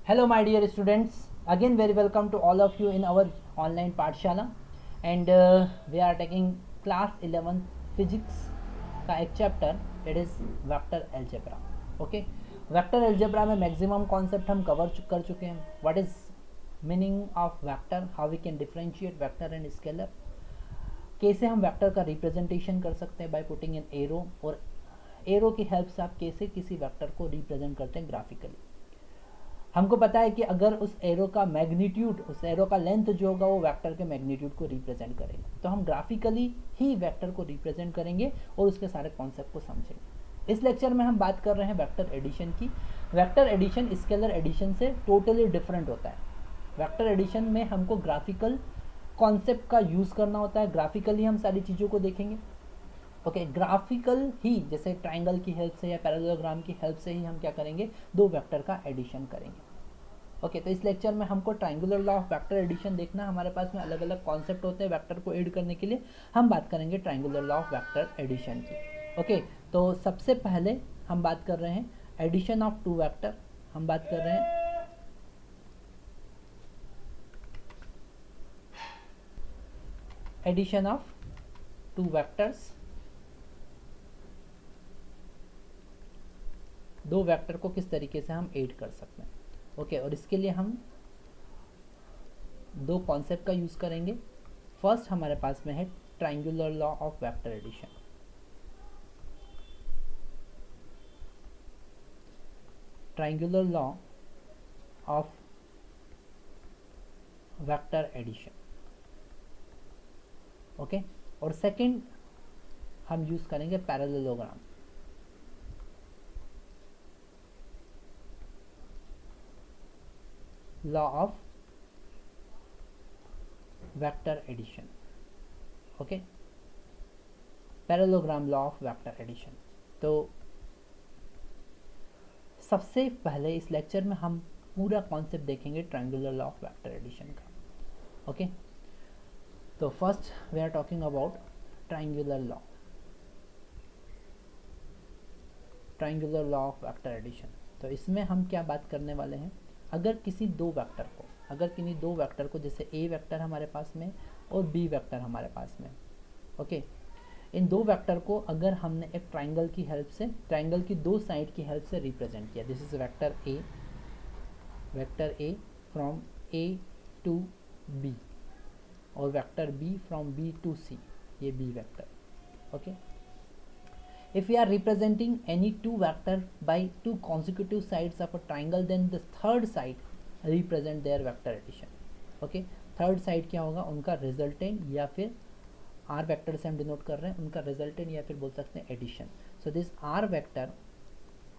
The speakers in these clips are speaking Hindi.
Hello, my dear students. Again, very welcome to all of you in our online Pathshala. And we are taking class 11 physics का एक chapter it is vector algebra. Okay, vector algebra में मैक्सिमम कॉन्सेप्ट हम कवर कर चुके हैं. What is meaning of vector, how we can differentiate vector and scalar, कैसे हम वेक्टर का रिप्रेजेंटेशन कर सकते हैं बाय पुटिंग इन एरो, और एरो की हेल्प से आप कैसे किसी वेक्टर को रिप्रेजेंट करते हैं ग्राफिकली. हमको पता है कि अगर उस एरो का मैग्नीट्यूड, उस एरो का लेंथ जो होगा वो वेक्टर के मैग्नीट्यूड को रिप्रेजेंट करेगा, तो हम ग्राफिकली ही वेक्टर को रिप्रेजेंट करेंगे और उसके सारे कॉन्सेप्ट को समझेंगे. इस लेक्चर में हम बात कर रहे हैं वेक्टर एडिशन की. वेक्टर एडिशन स्केलर एडिशन से टोटली डिफरेंट होता है. वेक्टर एडिशन में हमको ग्राफिकल कॉन्सेप्ट का यूज़ करना होता है, ग्राफिकली हम सारी चीज़ों को देखेंगे. ओके, ग्राफिकल ही जैसे ट्राइंगल की हेल्प से या पैरेललोग्राम की हेल्प से ही हम क्या करेंगे, दो वेक्टर का एडिशन करेंगे. ओके, तो इस लेक्चर में हमको triangular law of vector addition देखना. हमारे पास में अलग अलग कॉन्सेप्ट होते हैं वेक्टर को ऐड करने के लिए. हम बात करेंगे triangular law of vector addition की. ओके, तो सबसे पहले हम बात कर रहे हैं एडिशन ऑफ टू वेक्टर. हम बात कर रहे हैं एडिशन ऑफ टू वेक्टर्स. दो वेक्टर को किस तरीके से हम ऐड कर सकते हैं. ओके, और इसके लिए हम दो कॉन्सेप्ट का यूज़ करेंगे. फर्स्ट हमारे पास में है triangular law of vector addition. Triangular law of vector addition. Okay, और सेकंड हम यूज़ करेंगे parallelogram. Law of vector addition. Okay, parallelogram law of vector addition. तो सबसे पहले इस लेक्चर में हम पूरा कॉन्सेप्ट देखेंगे triangular law of vector addition का. ओके, तो first we are talking about triangular law. Triangular law of vector addition. तो इसमें हम क्या बात करने वाले हैं, अगर किसी दो वेक्टर को जैसे ए वेक्टर हमारे पास में और बी वेक्टर हमारे पास में. ओके, इन दो वेक्टर को अगर हमने एक ट्राइंगल की हेल्प से, ट्राइंगल की दो साइड की हेल्प से रिप्रेजेंट किया, this is vector A from A to B, और vector B from B to C, ये B vector. Okay, if we are representing any two vector by two consecutive sides of a triangle, then the third side represent their vector addition. okay, third side क्या होगा, उनका रिजल्टेंट, या फिर आर वेक्टर से हम डिनोट कर रहे हैं, उनका रिजल्टेंट या फिर बोल सकते हैं addition. So this r vector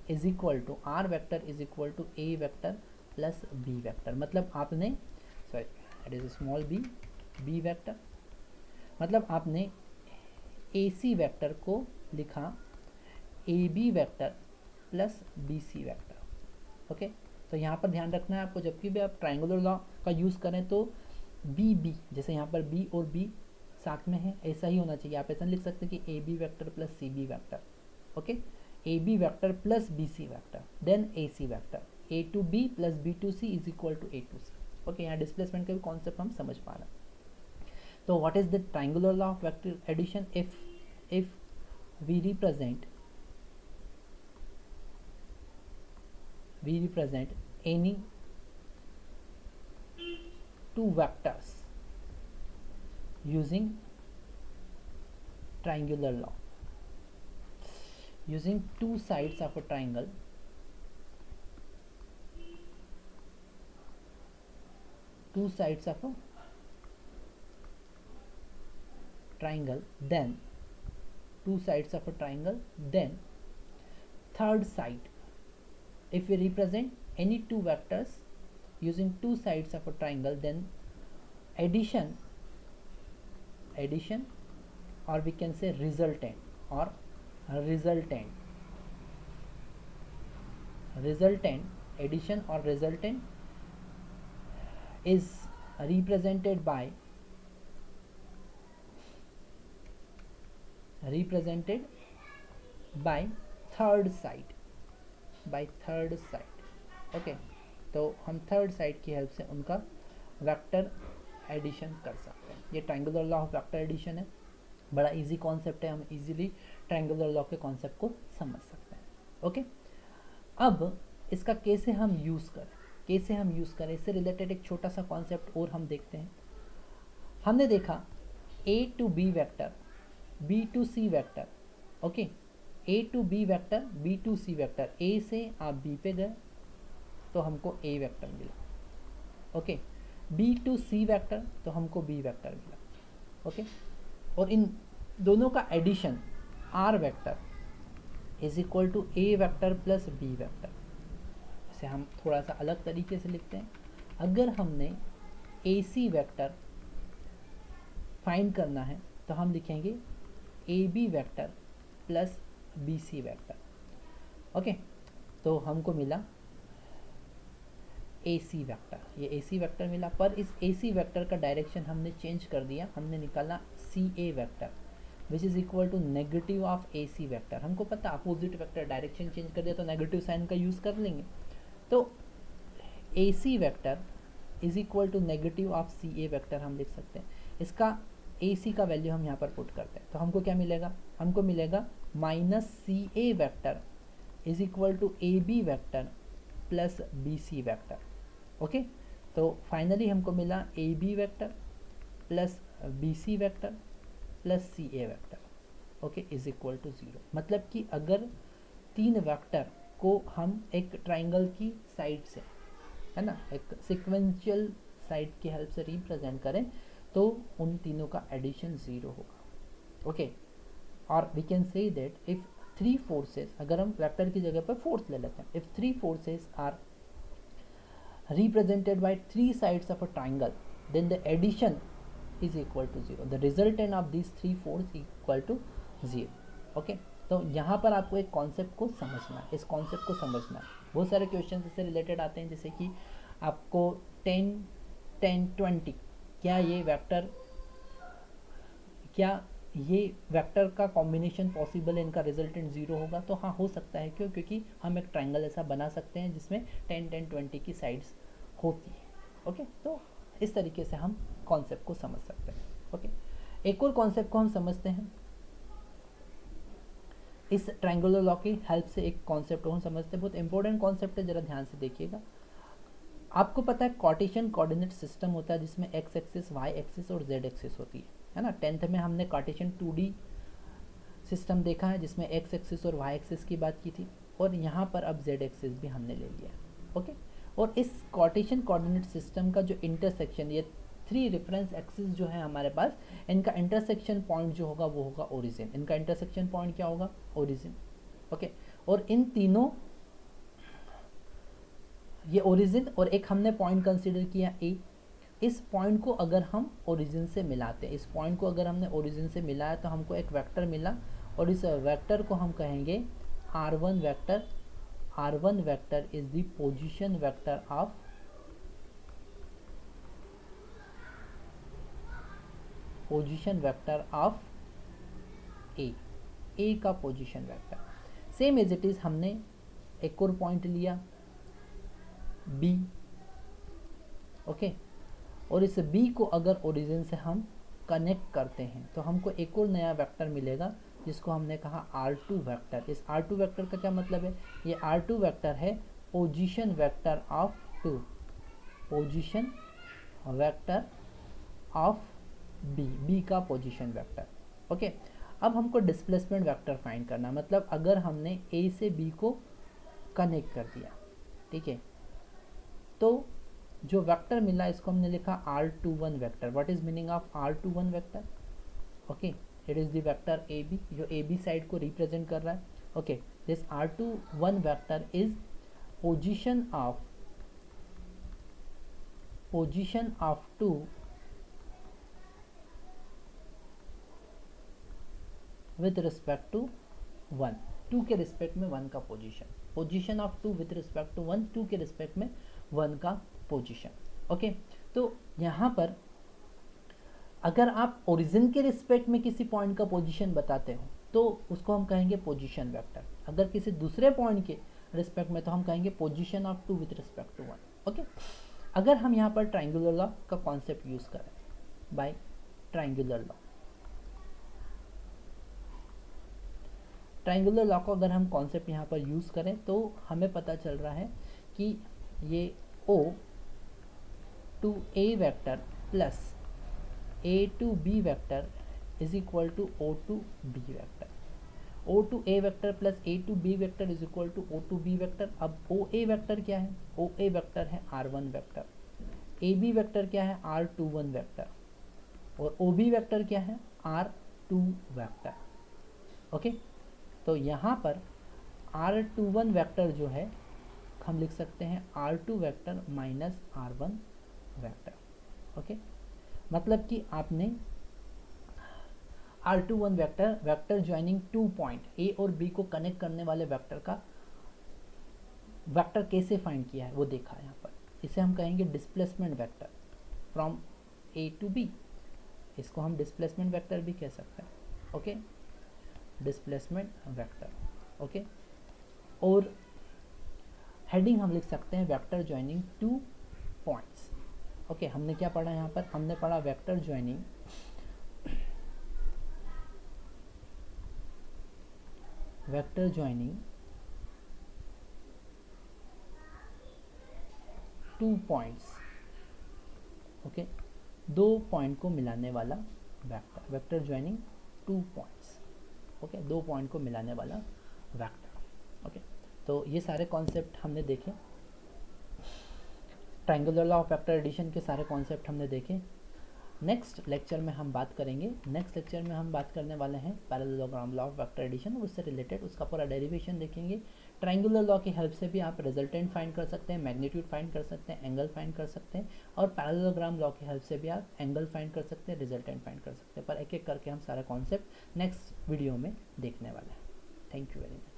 is equal to a vector plus b vector. मतलब आपने, sorry, it is small b vector, मतलब आपने ए सी वेक्टर को लिखा a b vector plus b c vector. Okay, तो यहाँ पर ध्यान रखना है आपको, जबकि भी आप ट्राइंगुलर लॉ का यूज़ करें तो बी, जैसे यहाँ पर बी और बी साथ में है, ऐसा ही होना चाहिए. आप ऐसा लिख सकते हैं कि a b vector plus c b vector. Okay, a b vector plus b c vector, then a c vector, a to b plus b to c is equal to a to c. Okay, यहाँ डिस्प्लेसमेंट का भी कॉन्सेप्ट हम समझ पा रहे हैं. तो what is the triangular law of vector addition? If we represent any two vectors using triangular law, using two sides of a triangle, then two sides of a triangle, then third side, if we represent any two vectors using two sides of a triangle, then addition, or we can say resultant, addition or resultant is represented by third side. Okay, तो हम थर्ड साइड की हेल्प से उनका वेक्टर एडिशन कर सकते हैं। ये triangular law of vector addition है, बड़ा इजी कॉन्सेप्ट है, हम इजीली ट्रायंगुलर लॉ के कॉन्सेप्ट को समझ सकते हैं। ओके, अब इसका कैसे हम यूज़ करें, इससे रिलेटेड एक छोटा सा कॉन्सेप्ट और हम देखते हैं। हमने देखा a to b vector, b to c vector, okay, a to b vector, b to c vector, a से आप b पे गए तो हमको a वेक्टर मिला, okay, b to c vector तो हमको b वेक्टर मिला, ओके, और इन दोनों का addition r vector is equal to a vector plus b vector. इसे हम थोड़ा सा अलग तरीके से लिखते हैं। अगर हमने ac वेक्टर फाइंड करना है तो हम लिखेंगे ab vector plus bc vector, okay, तो हमको मिला ac वेक्टर, ये ac वेक्टर मिला, पर इस ac वेक्टर का डायरेक्शन हमने चेंज कर दिया, हमने निकाला ca vector which is equal to negative of ac vector. हमको पता अपोजिट वेक्टर डायरेक्शन चेंज कर दिया तो नेगेटिव साइन का यूज़ कर लेंगे, तो ac vector is equal to negative of ca vector हम लिख सकते हैं। इसका ac का वैल्यू हम यहाँ पर पुट करते हैं तो हमको क्या मिलेगा, हमको मिलेगा minus ca vector is equal to ab vector plus bc vector, okay, तो फाइनली हमको मिला ab vector plus bc vector plus ca vector, okay, is equal to 0। मतलब कि अगर तीन वेक्टर को हम एक ट्राइंगल की साइड से, है ना, एक सिक्वेंशियल साइड की हेल्प से रिप्रेजेंट करें तो उन तीनों का एडिशन 0 होगा, ओके, और we can say that if three forces, अगर हम वेक्टर की जगह पर फोर्स ले लेते हैं, if three forces are represented by three sides of a triangle, then the addition is equal to 0, the resultant of these three forces equal to 0, okay। तो यहाँ पर आपको एक कॉन्सेप्ट को समझना है, इस कॉन्सेप्ट को समझना है। बहुत सारे क्वेश्चन इससे रिलेटेड आते हैं, जैसे कि आपको 10 10 20 क्या ये वेक्टर का कॉम्बिनेशन पॉसिबल है, इनका रिजल्टेंट 0 होगा, तो हाँ हो सकता है। क्यों? क्योंकि हम एक ट्राइंगल ऐसा बना सकते हैं जिसमें 10 10 20 की साइड्स होती है, ओके। तो इस तरीके से हम कॉन्सेप्ट को समझ सकते हैं, ओके। एक और कॉन्सेप्ट को हम समझते हैं, इस ट्राइंगुलर लॉ की हेल्प से एक कॉन्सेप्ट को हम समझते हैं, बहुत इंपॉर्टेंट कॉन्सेप्ट है, जरा ध्यान से देखिएगा। आपको पता है कार्टेशियन कोऑर्डिनेट सिस्टम होता है जिसमें एक्स एक्सिस, वाई एक्सिस और जेड एक्सिस होती है ना। 10th में हमने कार्टेशियन 2D सिस्टम देखा है जिसमें एक्स एक्सिस और वाई एक्सिस की बात की थी, और यहाँ पर अब जेड एक्सिस भी हमने ले लिया, ओके। और इस कार्टेशियन कोऑर्डिनेट सिस्टम का जो इंटरसेक्शन, ये 3 रेफरेंस एक्सिस जो है हमारे पास, इनका इंटरसेक्शन पॉइंट जो होगा वो होगा ओरिजिन। इनका इंटरसेक्शन पॉइंट क्या होगा? Origin, okay. और इन तीनों, ये ओरिजिन और एक हमने पॉइंट कंसीडर किया ए, इस पॉइंट को अगर हम ओरिजिन से मिलाते हैं, इस पॉइंट को अगर हमने ओरिजिन से मिलाया तो हमको एक वेक्टर मिला, और इस वेक्टर को हम कहेंगे r1 vector. r1 vector is the position vector of A का position vector. Same as it is हमने एक और पॉइंट लिया बी, ओके, और इस बी को अगर ओरिजिन से हम कनेक्ट करते हैं तो हमको एक और नया वेक्टर मिलेगा जिसको हमने कहा r2 वेक्टर। इस r2 वेक्टर का क्या मतलब है? ये r2 वेक्टर है position vector of 2, position vector of B का पोजीशन वेक्टर, ओके। अब हमको डिस्प्लेसमेंट वेक्टर फाइंड करना, मतलब अगर हमने ए से बी को कनेक्ट कर दिया, ठीक है, तो जो वेक्टर मिला इसको हमने लिखा r21 vector. What is meaning of r21 vector? Okay, it is the vector A B जो ए बी साइड को रिप्रेजेंट कर रहा है, okay. This r21 vector is position of 2 with respect to 1, 2 के रिस्पेक्ट में 1 का position of 2 with respect to 1, 2 के रिस्पेक्ट में 1 का पोजीशन, ओके। तो यहाँ पर अगर आप ओरिजिन के रिस्पेक्ट में किसी पॉइंट का पोजीशन बताते हो तो उसको हम कहेंगे पोजीशन वेक्टर। अगर किसी दूसरे पॉइंट के रिस्पेक्ट में, तो हम कहेंगे position of 2 with respect to 1। Okay, अगर हम यहाँ पर ट्राइंगुलर लॉ का कॉन्सेप्ट यूज़ करें, by triangular law, triangular law को अगर हम कॉन्सेप्ट यहाँ पर यूज़ करें तो हमें पता चल रहा है कि ये O to A vector plus A to B vector is equal to O to B vector, O to A vector plus A to B vector is equal to O to B vector. अब OA वेक्टर क्या है? OA वेक्टर है R1 वेक्टर, AB वेक्टर क्या है? R21 वेक्टर, और OB वेक्टर क्या है? R2 vector. ओके, तो यहाँ पर R21 वेक्टर जो है हम लिख सकते हैं R2 vector minus R1 vector. Okay, मतलब कि आपने R21 vector, vector joining 2 point A और B को कनेक्ट करने वाले वेक्टर का वेक्टर कैसे फाइंड किया है वो देखा है यहाँ पर। इसे हम कहेंगे displacement vector from A to B, इसको हम डिस्प्लेसमेंट वेक्टर भी कह सकते हैं। Okay, displacement vector. ओके, और हेडिंग हम लिख सकते हैं वेक्टर ज्वाइनिंग 2 पॉइंट्स। ओके, हमने क्या पढ़ा यहाँ पर? हमने पढ़ा vector joining two points. Okay, 2 point को मिलाने वाला vector, vector joining 2 points. Okay, 2 point को मिलाने वाला वेक्टर। ओके, तो ये सारे कॉन्सेप्ट हमने देखे, triangular law of vector addition के सारे कॉन्सेप्ट हमने देखे। नेक्स्ट लेक्चर में हम बात करेंगे, नेक्स्ट लेक्चर में हम बात करने वाले हैं parallelogram law of vector addition, उससे रिलेटेड उसका पूरा डेरिवेशन देखेंगे। ट्रायंगुलर लॉ की हेल्प से भी आप रिजल्टेंट फाइंड कर सकते हैं, मैग्नीट्यूड फाइंड कर सकते हैं, एंगल फाइंड कर सकते हैं, और पैरेललोग्राम लॉ की हेल्प से भी आप एंगल फाइंड कर सकते हैं, रिजल्टेंट फाइंड कर सकते हैं। पर एक एक करके हम सारा कॉन्सेप्ट नेक्स्ट वीडियो में देखने वाले हैं। Thank you very much.